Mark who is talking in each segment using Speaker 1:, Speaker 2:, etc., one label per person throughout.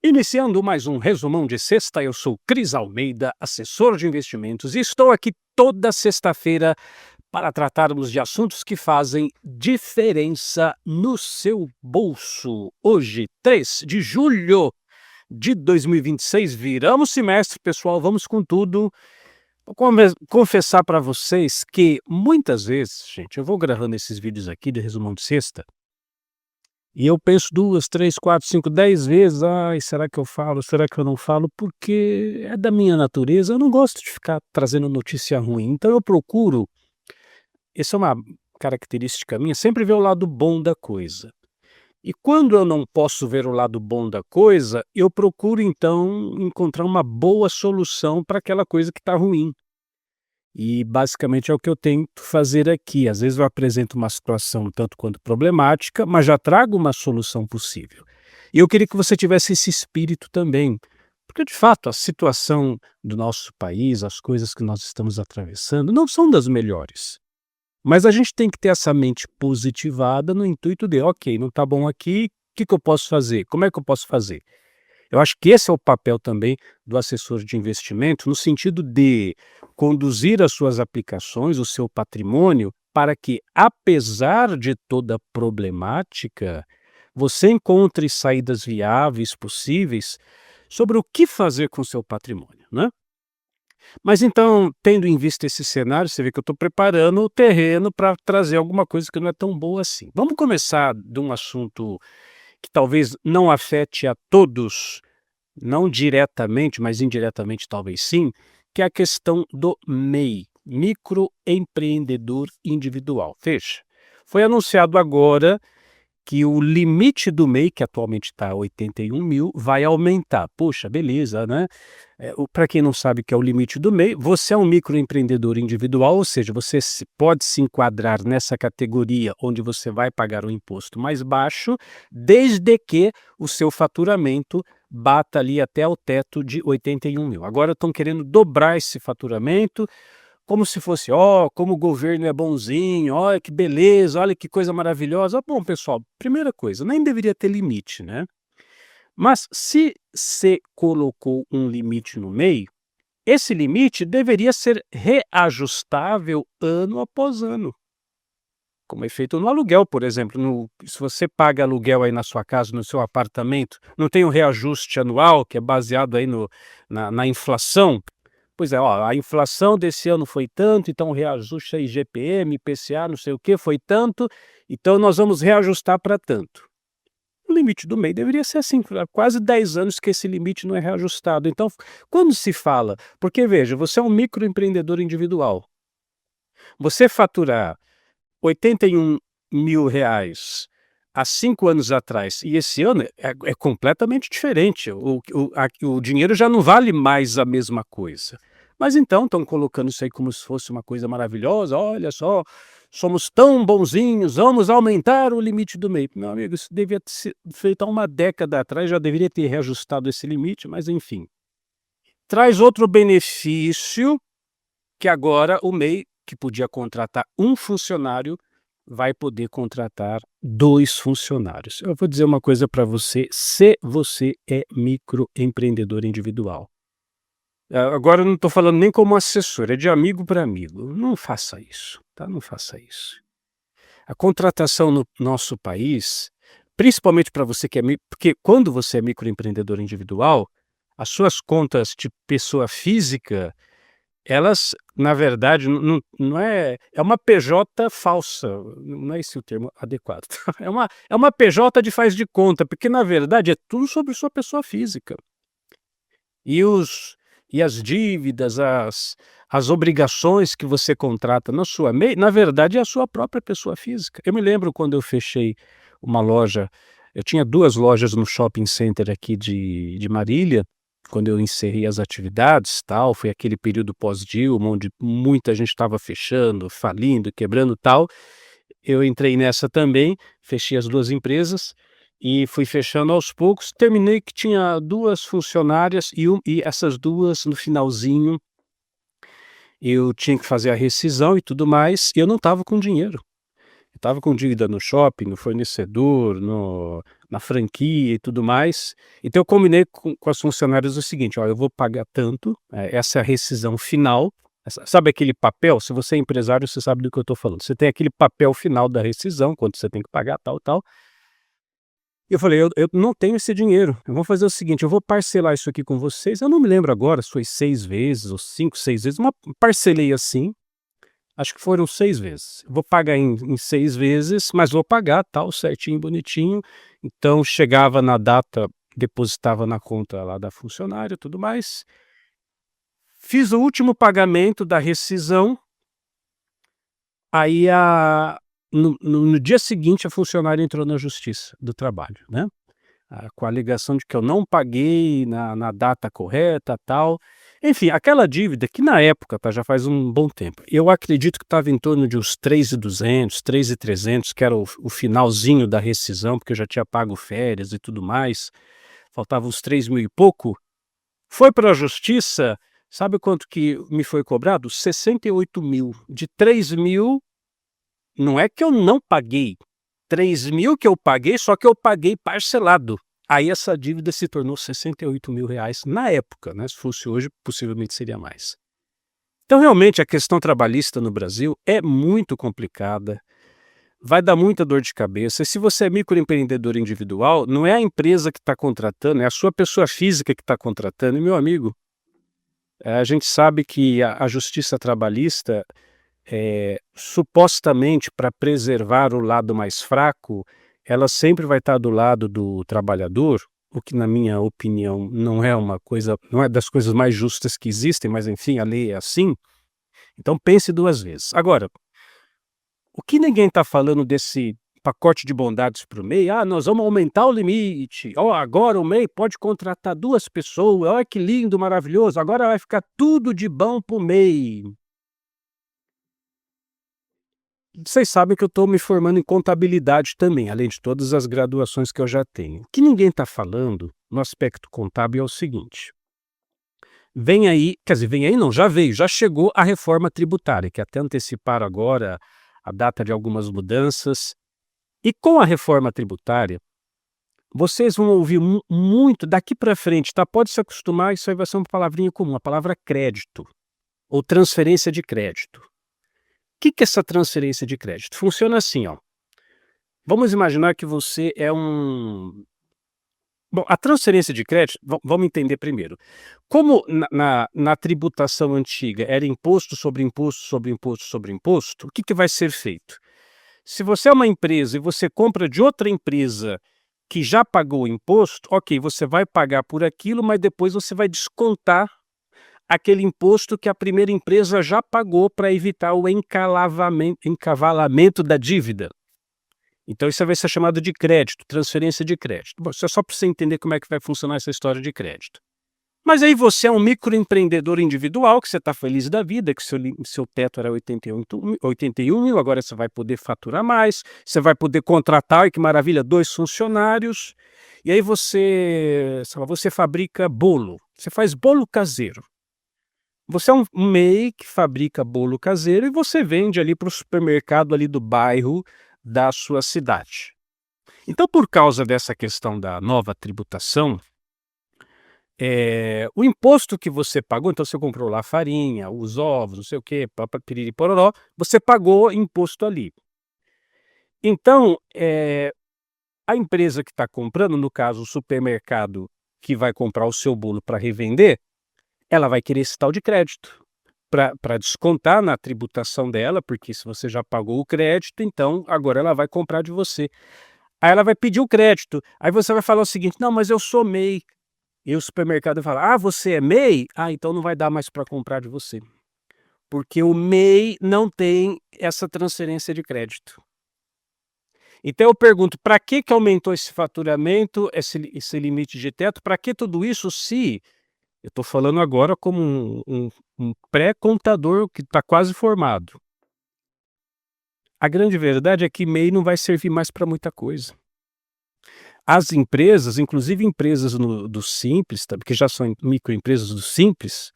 Speaker 1: Iniciando mais um resumão de sexta, eu sou Cris Almeida, assessor de investimentos, e estou aqui toda sexta-feira para tratarmos de assuntos que fazem diferença no seu bolso. Hoje, 3 de julho de 2026, viramos semestre, pessoal, vamos com tudo. Vou confessar para vocês que muitas vezes, gente, eu vou gravando esses vídeos aqui de resumão de sexta, e eu penso 2, 3, 4, 5, 10 vezes: "Ai, será que eu falo? Será que eu não falo?", porque é da minha natureza, eu não gosto de ficar trazendo notícia ruim, então eu procuro, essa é uma característica minha, sempre ver o lado bom da coisa. E quando eu não posso ver o lado bom da coisa, eu procuro então encontrar uma boa solução para aquela coisa que está ruim. E basicamente é o que eu tento fazer aqui. Às vezes eu apresento uma situação tanto quanto problemática, mas já trago uma solução possível. E eu queria que você tivesse esse espírito também, porque de fato a situação do nosso país, as coisas que nós estamos atravessando, não são das melhores. Mas a gente tem que ter essa mente positivada no intuito de, ok, não está bom aqui, o que eu posso fazer? Como é que eu posso fazer? Eu acho que esse é o papel também do assessor de investimento, no sentido de conduzir as suas aplicações, o seu patrimônio, para que, apesar de toda a problemática, você encontre saídas viáveis possíveis sobre o que fazer com o seu patrimônio, né? Mas então, tendo em vista esse cenário, você vê que eu estou preparando o terreno para trazer alguma coisa que não é tão boa assim. Vamos começar de um assunto que talvez não afete a todos, não diretamente, mas indiretamente talvez sim, que é a questão do MEI, microempreendedor individual. Veja, foi anunciado agora que o limite do MEI, que atualmente está 81.000, vai aumentar. Poxa, beleza, né? Para quem não sabe o que é o limite do MEI, você é um microempreendedor individual, ou seja, você pode se enquadrar nessa categoria onde você vai pagar o imposto mais baixo, desde que o seu faturamento bata ali até o teto de 81.000. Agora estão querendo dobrar esse faturamento, como se fosse: "Ó, como o governo é bonzinho, olha que beleza, olha que coisa maravilhosa". Bom, pessoal, primeira coisa, nem deveria ter limite, né. Mas se você colocou um limite no meio, esse limite deveria ser reajustável ano após ano, como é feito no aluguel, por exemplo. Se você paga aluguel aí na sua casa, no seu apartamento, não tem um reajuste anual que é baseado aí na inflação? Pois é, ó, a inflação desse ano foi tanto, então o reajuste aí IGPM, IPCA, não sei o que, foi tanto, então nós vamos reajustar para tanto. O limite do MEI deveria ser assim, há quase 10 anos que esse limite não é reajustado. Então, quando se fala, porque veja, você é um microempreendedor individual, você faturar 81.000 reais há 5 anos atrás e esse ano é completamente diferente, o dinheiro já não vale mais a mesma coisa. Mas então estão colocando isso aí como se fosse uma coisa maravilhosa: "Olha só, somos tão bonzinhos, vamos aumentar o limite do MEI". Meu amigo, isso devia ter sido feito há uma década atrás, já deveria ter reajustado esse limite, mas enfim. Traz outro benefício, que agora o MEI, que podia contratar um funcionário, vai poder contratar 2 funcionários. Eu vou dizer uma coisa para você, se você é microempreendedor individual. Agora eu não estou falando nem como assessor, é de amigo para amigo. Não faça isso, tá? Não faça isso. A contratação no nosso país, principalmente para você que é porque quando você é microempreendedor individual, as suas contas de pessoa física, elas, na verdade, não é uma PJ falsa, não é esse o termo adequado. É uma PJ de faz de conta, porque na verdade é tudo sobre sua pessoa física. E os e as dívidas, as obrigações que você contrata na sua MEI, na verdade é a sua própria pessoa física. Eu me lembro quando eu fechei uma loja, eu tinha 2 lojas no shopping center aqui de Marília, quando eu encerrei as atividades, tal, foi aquele período pós-Dilma, onde muita gente estava fechando, falindo, quebrando, tal. Eu entrei nessa também, fechei as 2 empresas e fui fechando aos poucos, terminei que tinha 2 funcionárias e essas 2 no finalzinho, eu tinha que fazer a rescisão e tudo mais, e eu não estava com dinheiro. Eu estava com dívida no shopping, no fornecedor, na franquia e tudo mais. Então eu combinei com as funcionárias o seguinte: "Olha, eu vou pagar tanto, essa é a rescisão final", sabe aquele papel? Se você é empresário, você sabe do que eu estou falando. Você tem aquele papel final da rescisão, quanto você tem que pagar, tal, tal. E eu falei: "Eu não tenho esse dinheiro, eu vou fazer o seguinte, eu vou parcelar isso aqui com vocês", eu não me lembro agora se foi 6 vezes ou 5, 6 vezes, parcelei assim, acho que foram 6 vezes. Vou pagar em 6 vezes, mas vou pagar tal, certinho, bonitinho. Então chegava na data, depositava na conta lá da funcionária, tudo mais. Fiz o último pagamento da rescisão, aí no dia seguinte a funcionária entrou na justiça do trabalho, né, com a alegação de que eu não paguei na data correta, tal. Enfim, aquela dívida que na época, tá, já faz um bom tempo, eu acredito que estava em torno de uns 3.200, 3.300, que era o finalzinho da rescisão, porque eu já tinha pago férias e tudo mais, faltava uns 3.000 e pouco. Foi para a justiça, sabe quanto que me foi cobrado? 68.000. De 3.000, não é que eu não paguei, 3.000 que eu paguei, só que eu paguei parcelado. Aí essa dívida se tornou R$ 68.000 na época, né, se fosse hoje, possivelmente seria mais. Então realmente a questão trabalhista no Brasil é muito complicada, vai dar muita dor de cabeça, e se você é microempreendedor individual, não é a empresa que está contratando, é a sua pessoa física que está contratando. E meu amigo, a gente sabe que a justiça trabalhista, supostamente para preservar o lado mais fraco, ela sempre vai estar do lado do trabalhador, o que na minha opinião não é das coisas mais justas que existem, mas enfim, a lei é assim. Então pense 2 vezes. Agora, o que ninguém está falando desse pacote de bondades para o MEI? "Ah, nós vamos aumentar o limite. Ó, agora o MEI pode contratar 2 pessoas. Olha que lindo, maravilhoso. Agora vai ficar tudo de bom para o MEI". Vocês sabem que eu estou me formando em contabilidade também, além de todas as graduações que eu já tenho. O que ninguém está falando no aspecto contábil é o seguinte: vem aí, quer dizer, vem aí não, já veio, já chegou a reforma tributária, que até anteciparam agora a data de algumas mudanças. E com a reforma tributária, vocês vão ouvir muito daqui para frente, tá? Pode se acostumar, isso aí vai ser uma palavrinha comum, a palavra crédito ou transferência de crédito. O que que é essa transferência de crédito? Funciona assim, ó. Vamos imaginar que você é um. Bom, a transferência de crédito, vamos entender primeiro. Como na tributação antiga era imposto sobre imposto, sobre imposto, sobre imposto, o que que vai ser feito? Se você é uma empresa e você compra de outra empresa que já pagou o imposto, ok, você vai pagar por aquilo, mas depois você vai descontar aquele imposto que a primeira empresa já pagou para evitar o encavalamento da dívida. Então isso vai ser chamado de crédito, transferência de crédito. Bom, isso é só para você entender como é que vai funcionar essa história de crédito. Mas aí você é um microempreendedor individual, que você está feliz da vida, que seu teto era 81 mil, agora você vai poder faturar mais, você vai poder contratar, que maravilha, 2 funcionários, e aí você, sei lá, você fabrica bolo, você faz bolo caseiro. Você é um MEI que fabrica bolo caseiro e você vende ali para o supermercado ali do bairro da sua cidade. Então, por causa dessa questão da nova tributação, o imposto que você pagou, então você comprou lá a farinha, os ovos, não sei o quê, piriri pororó, você pagou imposto ali. Então, a empresa que está comprando, no caso o supermercado que vai comprar o seu bolo para revender, ela vai querer esse tal de crédito, para descontar na tributação dela, porque se você já pagou o crédito, então agora ela vai comprar de você. Aí ela vai pedir o crédito, aí você vai falar o seguinte: "Não, mas eu sou MEI". E o supermercado fala: "Ah, você é MEI? Ah, então não vai dar mais para comprar de você, porque o MEI não tem essa transferência de crédito". Então eu pergunto: para que que aumentou esse faturamento, esse limite de teto? Para que tudo isso, se eu estou falando agora como um pré-contador que está quase formado. A grande verdade é que MEI não vai servir mais para muita coisa. As empresas, inclusive empresas do Simples, tá, porque já são microempresas do Simples,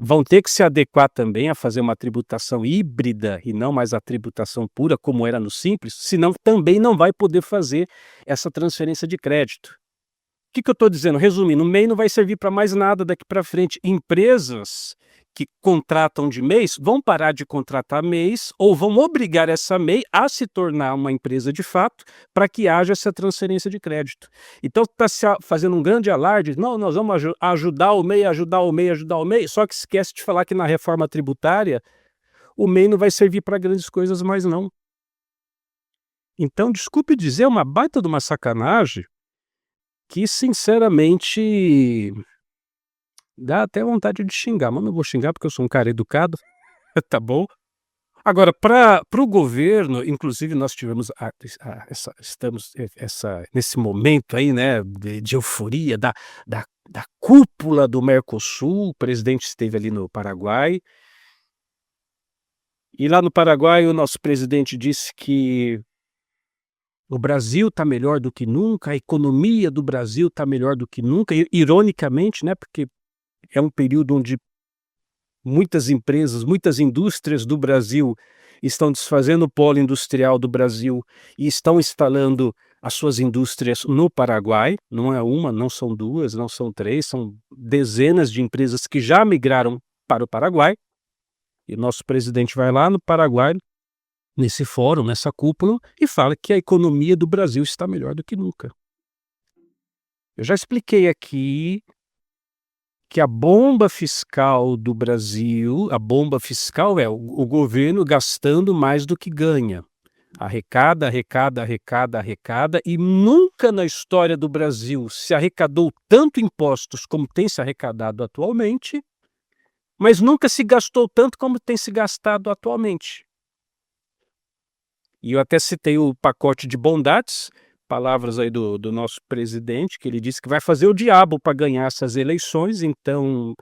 Speaker 1: vão ter que se adequar também a fazer uma tributação híbrida e não mais a tributação pura, como era no Simples, senão também não vai poder fazer essa transferência de crédito. O que eu estou dizendo? Resumindo, o MEI não vai servir para mais nada daqui para frente. Empresas que contratam de MEIs vão parar de contratar MEIs ou vão obrigar essa MEI a se tornar uma empresa de fato para que haja essa transferência de crédito. Então está se fazendo um grande alarde, não, nós vamos ajudar o MEI, ajudar o MEI, ajudar o MEI, só que esquece de falar que na reforma tributária o MEI não vai servir para grandes coisas mais não. Então, desculpe dizer, é uma baita de uma sacanagem que sinceramente dá até vontade de xingar, mas não vou xingar porque eu sou um cara educado, tá bom? Agora para o governo, inclusive nós tivemos nesse momento aí, né, de euforia da cúpula do Mercosul, o presidente esteve ali no Paraguai, e lá no Paraguai o nosso presidente disse que o Brasil está melhor do que nunca, a economia do Brasil está melhor do que nunca, ironicamente, né, porque é um período onde muitas empresas, muitas indústrias do Brasil estão desfazendo o polo industrial do Brasil e estão instalando as suas indústrias no Paraguai. Não é uma, não são duas, não são três, são dezenas de empresas que já migraram para o Paraguai. E o nosso presidente vai lá no Paraguai, nesse fórum, nessa cúpula, e fala que a economia do Brasil está melhor do que nunca. Eu já expliquei aqui que a bomba fiscal do Brasil, a bomba fiscal é o governo gastando mais do que ganha. Arrecada, arrecada, arrecada, arrecada, e nunca na história do Brasil se arrecadou tanto impostos como tem se arrecadado atualmente, mas nunca se gastou tanto como tem se gastado atualmente. E eu até citei o pacote de bondades, palavras aí do nosso presidente, que ele disse que vai fazer o diabo para ganhar essas eleições, então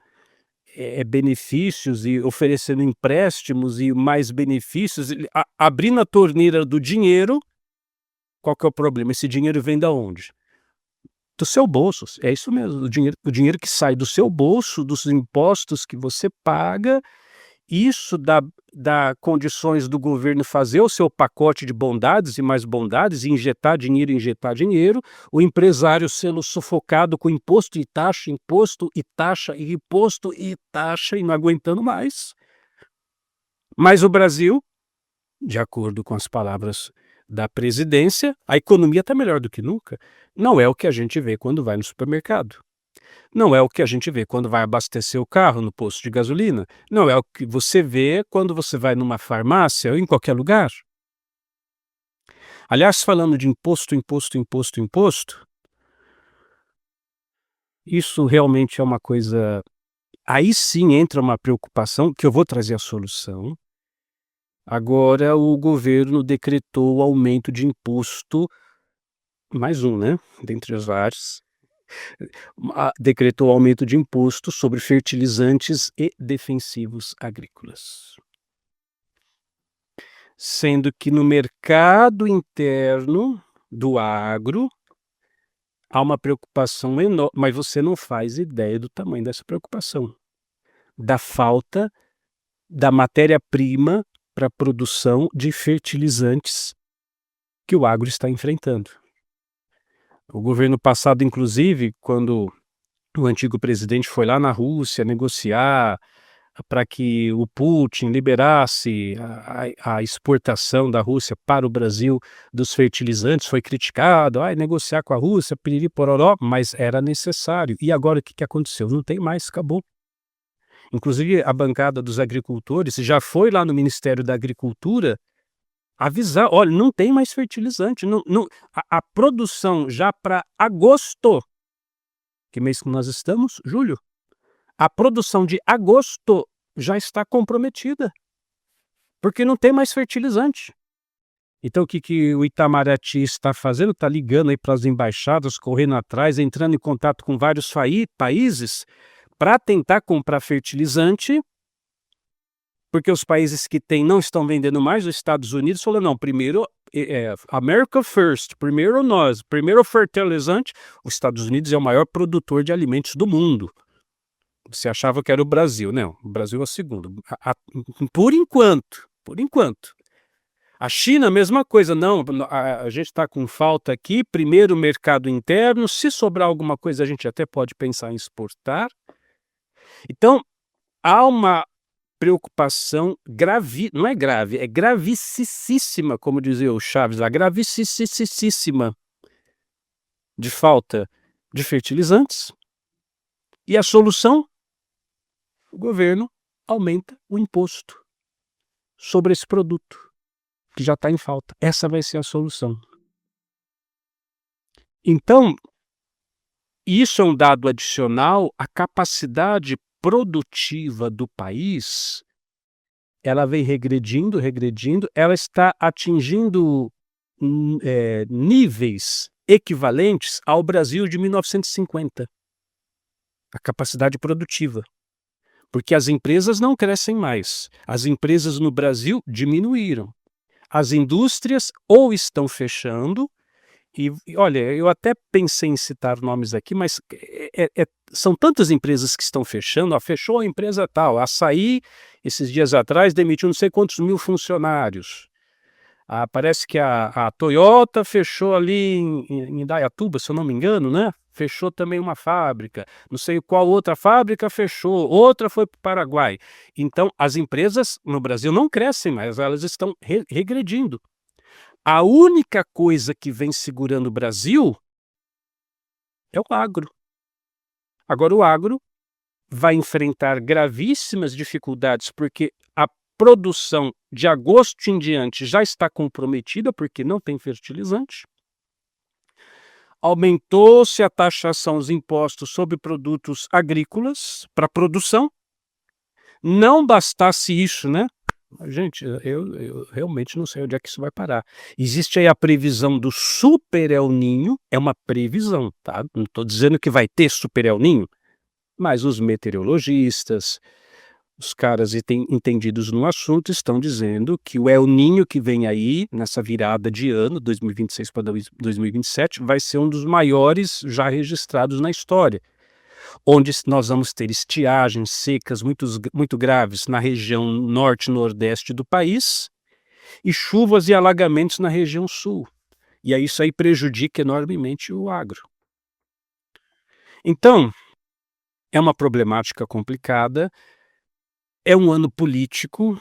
Speaker 1: benefícios e oferecendo empréstimos e mais benefícios, abrindo a torneira do dinheiro. Qual que é o problema? Esse dinheiro vem da onde? Do seu bolso, é isso mesmo, o dinheiro que sai do seu bolso, dos impostos que você paga. Isso dá condições do governo fazer o seu pacote de bondades e mais bondades, e injetar dinheiro, o empresário sendo sufocado com imposto e taxa, imposto e taxa, e imposto e taxa, e não aguentando mais. Mas o Brasil, de acordo com as palavras da presidência, a economia está melhor do que nunca. Não é o que a gente vê quando vai no supermercado. Não é o que a gente vê quando vai abastecer o carro no posto de gasolina. Não é o que você vê quando você vai numa farmácia ou em qualquer lugar. Aliás, falando de imposto, isso realmente é uma coisa. Aí sim entra uma preocupação, que eu vou trazer a solução. Agora o governo decretou o aumento de imposto, mais um, né, dentre os vários. Decretou aumento de imposto sobre fertilizantes e defensivos agrícolas. Sendo que no mercado interno do agro há uma preocupação enorme, mas você não faz ideia do tamanho dessa preocupação, da falta da matéria-prima para a produção de fertilizantes que o agro está enfrentando. O governo passado, inclusive, quando o antigo presidente foi lá na Rússia negociar para que o Putin liberasse a exportação da Rússia para o Brasil dos fertilizantes, foi criticado, negociar com a Rússia, piriri pororó, mas era necessário. E agora o que aconteceu? Não tem mais, acabou. Inclusive a bancada dos agricultores já foi lá no Ministério da Agricultura avisar, olha, não tem mais fertilizante, a produção já para agosto, que mês que nós estamos? Julho. A produção de agosto já está comprometida, porque não tem mais fertilizante. Então o que o Itamaraty está fazendo? Está ligando aí para as embaixadas, correndo atrás, entrando em contato com vários países para tentar comprar fertilizante, porque os países que têm não estão vendendo mais. Os Estados Unidos falou, não, primeiro America first, primeiro nós, primeiro fertilizante. Os Estados Unidos é o maior produtor de alimentos do mundo. Você achava que era o Brasil, não, o Brasil é o segundo. Por enquanto, por enquanto. A China, mesma coisa, não, a gente está com falta aqui, primeiro o mercado interno, se sobrar alguma coisa a gente até pode pensar em exportar. Então, há uma preocupação grave, não é grave, é gravicissíssima, como dizia o Chaves lá, gravicissíssima de falta de fertilizantes. E a solução? O governo aumenta o imposto sobre esse produto, que já está em falta. Essa vai ser a solução. Então, isso é um dado adicional, a capacidade produtiva do país, ela vem regredindo, ela está atingindo níveis equivalentes ao Brasil de 1950, a capacidade produtiva. Porque as empresas não crescem mais, as empresas no Brasil diminuíram. As indústrias ou estão fechando, e olha, eu até pensei em citar nomes aqui, mas são tantas empresas que estão fechando, fechou a empresa tal, a Açaí, esses dias atrás, demitiu não sei quantos mil funcionários. Parece que a Toyota fechou ali em Indaiatuba, se eu não me engano, né? Fechou também uma fábrica, não sei qual outra fábrica fechou, outra foi para o Paraguai. Então, as empresas no Brasil não crescem mais, elas estão regredindo. A única coisa que vem segurando o Brasil é o agro. Agora, o agro vai enfrentar gravíssimas dificuldades, porque a produção de agosto em diante já está comprometida, porque não tem fertilizante. Aumentou-se a taxação, os impostos sobre produtos agrícolas para produção. Não bastasse isso, né? Gente, eu realmente não sei onde é que isso vai parar. Existe aí a previsão do Super El Niño, é uma previsão, tá? Não estou dizendo que vai ter Super El Niño, mas os meteorologistas, os caras entendidos no assunto estão dizendo que o El Niño que vem aí, nessa virada de ano, 2026 para 2027, vai ser um dos maiores já registrados na história, onde nós vamos ter estiagens secas muito graves na região norte e nordeste do país e chuvas e alagamentos na região sul. E aí isso aí prejudica enormemente o agro. Então, é uma problemática complicada, é um ano político,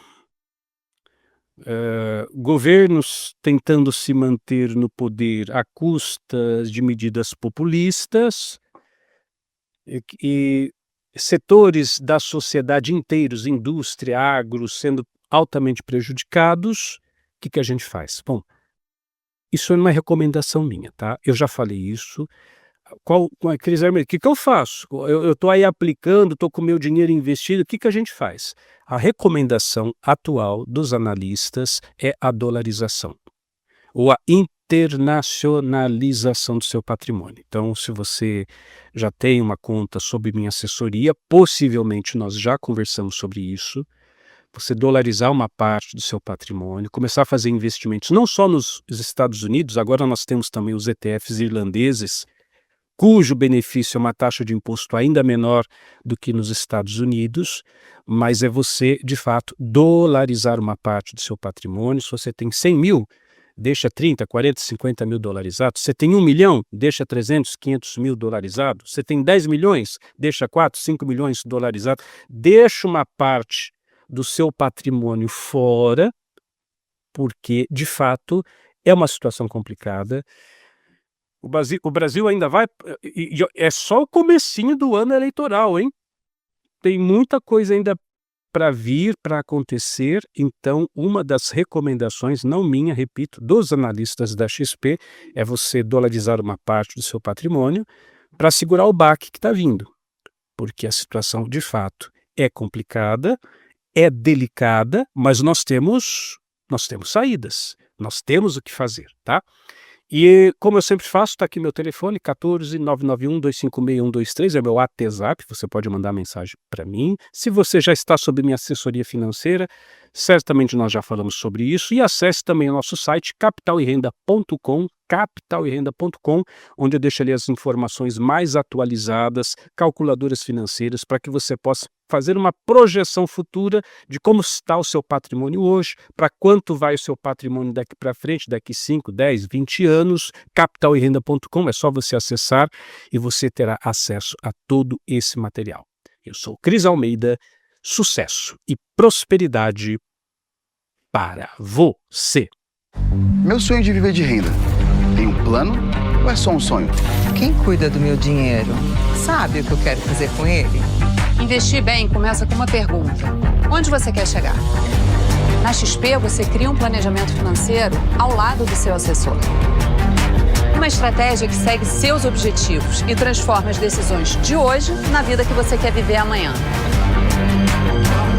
Speaker 1: governos tentando se manter no poder à custa de medidas populistas, e setores da sociedade inteiros, indústria, agro, sendo altamente prejudicados. O que a gente faz? Bom, isso não é recomendação minha, tá? Eu já falei isso. Cris Armênio, o que eu faço? Eu estou aí aplicando, estou com o meu dinheiro investido, o que a gente faz? A recomendação atual dos analistas é a dolarização, ou a internacionalização do seu patrimônio. Então, se você já tem uma conta sob minha assessoria, possivelmente nós já conversamos sobre isso, você dolarizar uma parte do seu patrimônio, começar a fazer investimentos não só nos Estados Unidos, agora nós temos também os ETFs irlandeses, cujo benefício é uma taxa de imposto ainda menor do que nos Estados Unidos, mas é você, de fato, dolarizar uma parte do seu patrimônio. Se você tem 100 mil, deixa 30, 40, 50 mil dolarizados. Você tem 1 milhão, deixa 300, 500 mil dolarizados. Você tem 10 milhões, deixa 4, 5 milhões dolarizados. Deixa uma parte do seu patrimônio fora, porque, de fato, é uma situação complicada. O Brasil ainda vai... é só o comecinho do ano eleitoral, hein? Tem muita coisa ainda para vir, para acontecer. Então, uma das recomendações, não minha, repito, dos analistas da XP, é você dolarizar uma parte do seu patrimônio para segurar o baque que está vindo. Porque a situação, de fato, é complicada, é delicada, mas nós temos saídas, nós temos o que fazer, tá? E como eu sempre faço, está aqui meu telefone, 14 991 256 123, é meu WhatsApp, você pode mandar mensagem para mim. Se você já está sob minha assessoria financeira, Certamente nós já falamos sobre isso, e acesse também o nosso site capitalerenda.com, onde eu deixo ali as informações mais atualizadas, calculadoras financeiras, para que você possa fazer uma projeção futura de como está o seu patrimônio hoje, para quanto vai o seu patrimônio daqui para frente, daqui 5, 10, 20 anos. Capitalerenda.com, é só você acessar e você terá acesso a todo esse material. Eu sou o Cris Almeida, sucesso e prosperidade para você.
Speaker 2: Meu sonho de viver de renda. Tem um plano ou é só um sonho?
Speaker 3: Quem cuida do meu dinheiro sabe o que eu quero fazer com ele?
Speaker 4: Investir bem começa com uma pergunta: onde você quer chegar? Na XP, você cria um planejamento financeiro ao lado do seu assessor. Uma estratégia que segue seus objetivos e transforma as decisões de hoje na vida que você quer viver amanhã.